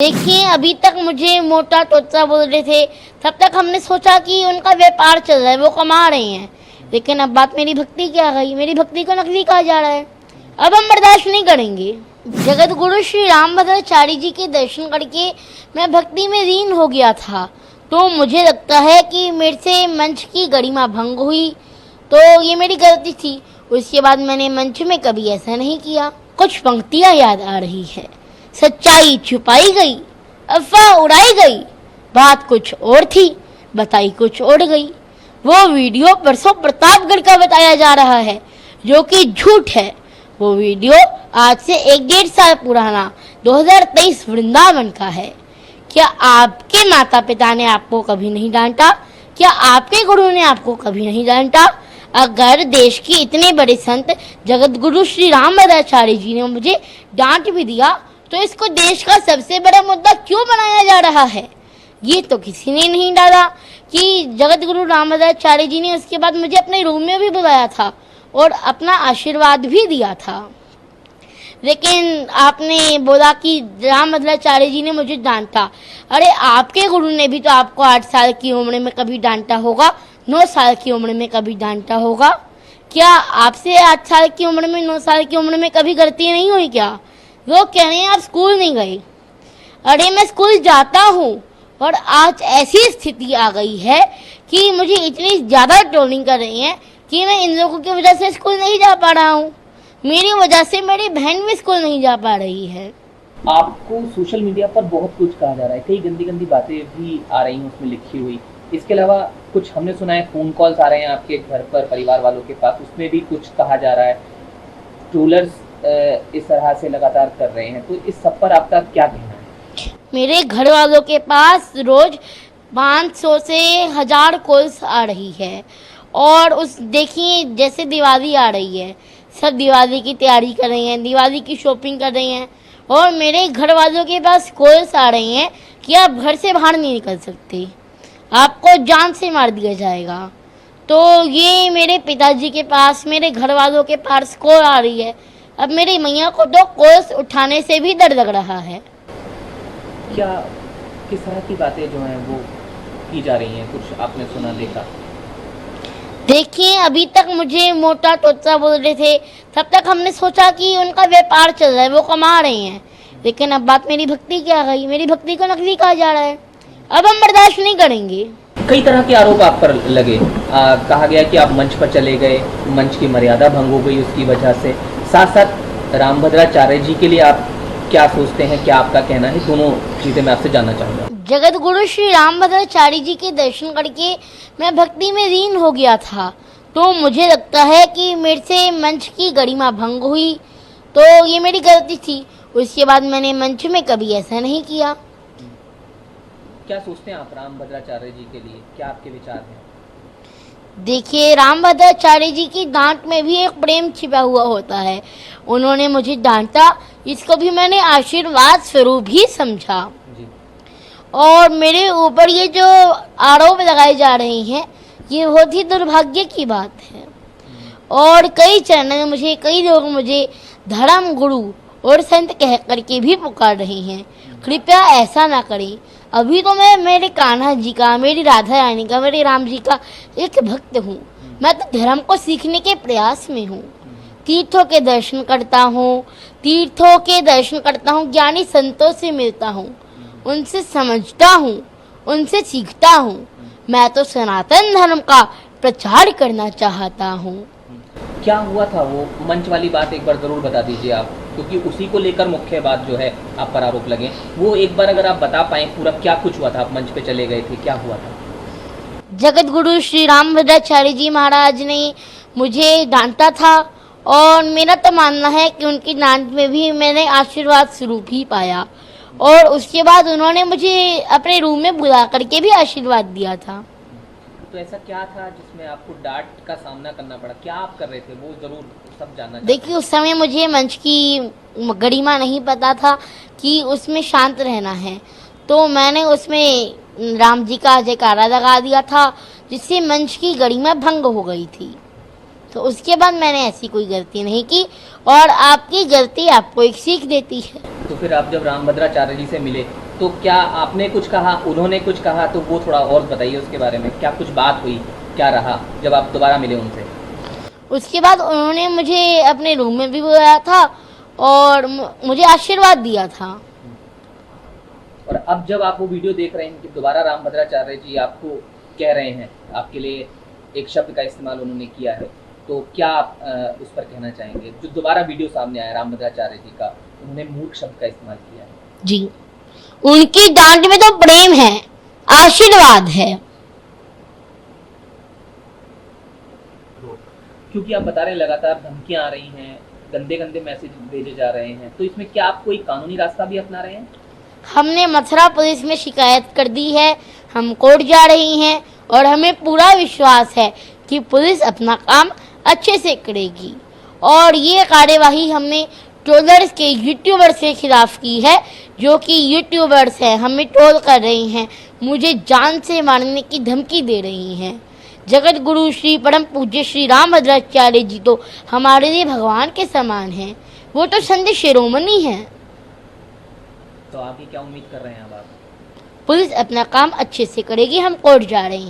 देखिए, अभी तक मुझे मोटा टोचा बोल रहे थे, तब तक हमने सोचा कि उनका व्यापार चल रहा है, वो कमा रहे हैं। लेकिन अब बात मेरी भक्ति की आ गई, मेरी भक्ति को नकली कहा जा रहा है। अब हम बर्दाश्त नहीं करेंगे। जगत गुरु श्री रामभद्राचार्य जी के दर्शन करके मैं भक्ति में लीन हो गया था, तो मुझे लगता है कि मेरे से मंच की गरिमा भंग हुई, तो ये मेरी गलती थी। उसके बाद मैंने मंच में कभी ऐसा नहीं किया। कुछ पंक्तियाँ याद आ रही है। सच्चाई छुपाई गई, अफवाह उड़ाई गई, बात कुछ और थी, बताई कुछ और गई। वो वीडियो परसों प्रतापगढ़ का बताया जा रहा है, जो कि झूठ है। वो वीडियो आज से 1-1.5 साल पुराना 2023 वृंदावन का है। क्या आपके माता पिता ने आपको कभी नहीं डांटा? क्या आपके गुरु ने आपको कभी नहीं डांटा? अगर देश के इतने बड़े संत जगत गुरु श्री रामभद्राचार्य जी ने मुझे डांट भी दिया, तो इसको देश का सबसे बड़ा मुद्दा क्यों बनाया जा रहा है? ये तो किसी ने नहीं डाला कि जगत गुरु रामभद्राचार्य जी ने उसके बाद मुझे अपने रूम में भी बुलाया था और अपना आशीर्वाद भी दिया था। लेकिन आपने बोला कि रामभद्राचार्य जी ने मुझे डांटा। अरे आपके गुरु ने भी तो आपको 8 साल की उम्र में कभी डांटा होगा, 9 साल की उम्र में कभी डांटा होगा। क्या आपसे 8 साल की उम्र में, 9 साल की उम्र में कभी गलती नहीं हुई क्या? लोग कह रहे हैं आप स्कूल नहीं गए। अरे मैं स्कूल जाता हूँ, और आज ऐसी स्थिति आ गई है कि मुझे इतनी ज़्यादा ट्रोलिंग कर रही हैं कि मैं इन लोगों की वजह से स्कूल नहीं जा पा रहा हूँ। मेरी वजह से मेरी बहन भी स्कूल नहीं जा पा रही है। आपको सोशल मीडिया पर बहुत कुछ कहा जा रहा है, कई गंदी गंदी बातें भी आ रही हैं उसमें लिखी हुई। इसके अलावा कुछ हमने सुना है फ़ोन कॉल्स आ रहे हैं आपके घर पर परिवार वालों के पास, उसमें भी कुछ कहा जा रहा है। ट्रोलर्स इस तरह से लगातार कर रहे हैं, तो इस सब पर आपका क्या कहना है? मेरे घर वालों के पास रोज 500 से 1000 कॉल्स आ रही है। और उस देखिए, जैसे दिवाली आ रही है, सब दिवाली की तैयारी कर रहे हैं, दिवाली की शॉपिंग कर रही हैं, और मेरे घर वालों के पास कॉल्स आ रही हैं कि आप घर से बाहर नहीं निकल सकते, आपको जान से मार दिया जाएगा। तो ये मेरे पिताजी के पास, मेरे घर वालों के पास कॉल आ रही है। अब मेरी मैया को तो कॉल्स उठाने से भी डर लग रहा है। क्या किस तरह की बातें जो हैं वो की जा रही हैं, कुछ आपने सुना देखा? देखिए, अभी तक मुझे मोटा टोचा बोल रहे थे, तब तक हमने सोचा कि उनका व्यापार चल रहा है, वो कमा रहे हैं। लेकिन अब बात मेरी भक्ति की आ गई, मेरी भक्ति को नकली कहा जा रहा है। अब हम बर्दाश्त नहीं करेंगे। कई तरह के आरोप आप पर लगे। कहा गया कि आप मंच पर चले गए, मंच की मर्यादा भंग हो गई उसकी वजह से। साथ साथ रामभद्राचार्य जी के लिए आप क्या सोचते हैं, क्या आपका कहना है? दोनों चीज़ें मैं आपसे जानना चाहूँगा। जगत गुरु श्री रामभद्राचार्य जी के दर्शन करके मैं भक्ति में लीन हो गया था, तो मुझे लगता है कि मेरे से मंच की गरिमा भंग हुई, तो ये मेरी गलती थी। उसके बाद मैंने मंच में कभी ऐसा नहीं किया। क्या सोचते हैं आप रामभद्राचार्य जी के लिए, क्या आपके विचार हैं? देखिए, रामभद्राचार्य जी की डांट में भी एक प्रेम छिपा हुआ होता है। उन्होंने मुझे डांटा, इसको भी मैंने आशीर्वाद स्वरूप ही समझा। जी। और मेरे ऊपर ये जो आरोप लगाए जा रहे हैं, ये बहुत ही दुर्भाग्य की बात है। और कई चैनल मुझे, कई लोग मुझे धर्म गुरु और संत कह करके भी पुकार रहे हैं। कृपया ऐसा ना करें। अभी तो मैं मेरे कान्हा जी का, मेरी राधा रानी का, मेरे राम जी का एक भक्त हूँ। मैं तो धर्म को सीखने के प्रयास में हूँ। तीर्थों के दर्शन करता हूँ, ज्ञानी संतों से मिलता हूँ, उनसे समझता हूँ, उनसे सीखता हूँ। मैं तो सनातन धर्म का प्रचार करना चाहता हूँ। क्या हुआ था वो मंच वाली बात, एक बार ज़रूर बता दीजिए आप, क्योंकि उसी को लेकर मुख्य बात जो है आप पर आरोप लगे। वो एक बार अगर आप बता पाएँ पूरा क्या कुछ हुआ था, आप मंच पे चले गए थे, क्या हुआ था? जगत गुरु श्री रामभद्राचार्य जी महाराज ने मुझे डांटा था, और मेरा तो मानना है कि उनकी डांट में भी मैंने आशीर्वाद स्वरूप ही पाया। और उसके बाद उन्होंने मुझे अपने रूम में बुला करके भी आशीर्वाद दिया था। तो ऐसा क्या था जिसमें आपको डांट का सामना करना पड़ा? क्या आप कर रहे थे, वो जरूर सब जानना। देखिए, उस समय मुझे मंच की गरिमा नहीं पता था कि उसमें शांत रहना है, तो मैंने उसमें राम जी का जयकारा लगा दिया था, जिससे मंच की गरिमा भंग हो गई थी। तो उसके बाद मैंने ऐसी कोई गलती नहीं की, और आपकी गलती आपको एक सीख देती है। तो फिर आप जब रामभद्राचार्य जी से मिले तो क्या आपने कुछ कहा, उन्होंने कुछ कहा, तो वो थोड़ा और बताइए उसके बारे में, क्या कुछ बात हुई, क्या रहा जब आप दोबारा मिले उनसे? उसके बाद उन्होंने मुझे अपने रूम में भी बुलाया था और मुझे आशीर्वाद दिया था। और अब जब आप वो वीडियो देख रहे हैं कि दोबारा राम भद्राचार्य जी आपको कह रहे हैं, आपके लिए एक शब्द का इस्तेमाल उन्होंने किया है, तो क्या आप उस पर कहना चाहेंगे? जो दोबारा वीडियो सामने आया राम भद्राचार्य जी का, उन्होंने मूर्ख शब्द का इस्तेमाल किया है। जी, उनकी डांट में तो प्रेम है, आशीर्वाद है। क्योंकि आप बता रहे हैं लगातार धमकियां आ रही हैं, गंदे गंदे मैसेज भेजे जा रहे हैं, तो इसमें क्या आप कोई कानूनी रास्ता भी अपना रहे हैं? हमने मथुरा पुलिस में शिकायत कर दी है, हम कोर्ट जा रही हैं और हमें पूरा विश्वास है कि पुलिस अपना काम अच्छे से करेगी। और ये कार्यवाही हमने ट्रोलर्स के यूट्यूबर्स के खिलाफ की है, जो कि यूट्यूबर्स हैं, हमें ट्रोल कर रही हैं, मुझे जान से मारने की धमकी दे रही हैं। जगत गुरु श्री परम पूज्य श्री राम भद्राचार्य जी तो हमारे लिए भगवान के समान हैं, वो तो संत शिरोमणि हैं। तो आगे क्या उम्मीद कर रहे हैं अब आप? पुलिस अपना काम अच्छे से करेगी, हम कोर्ट जा रहे हैं।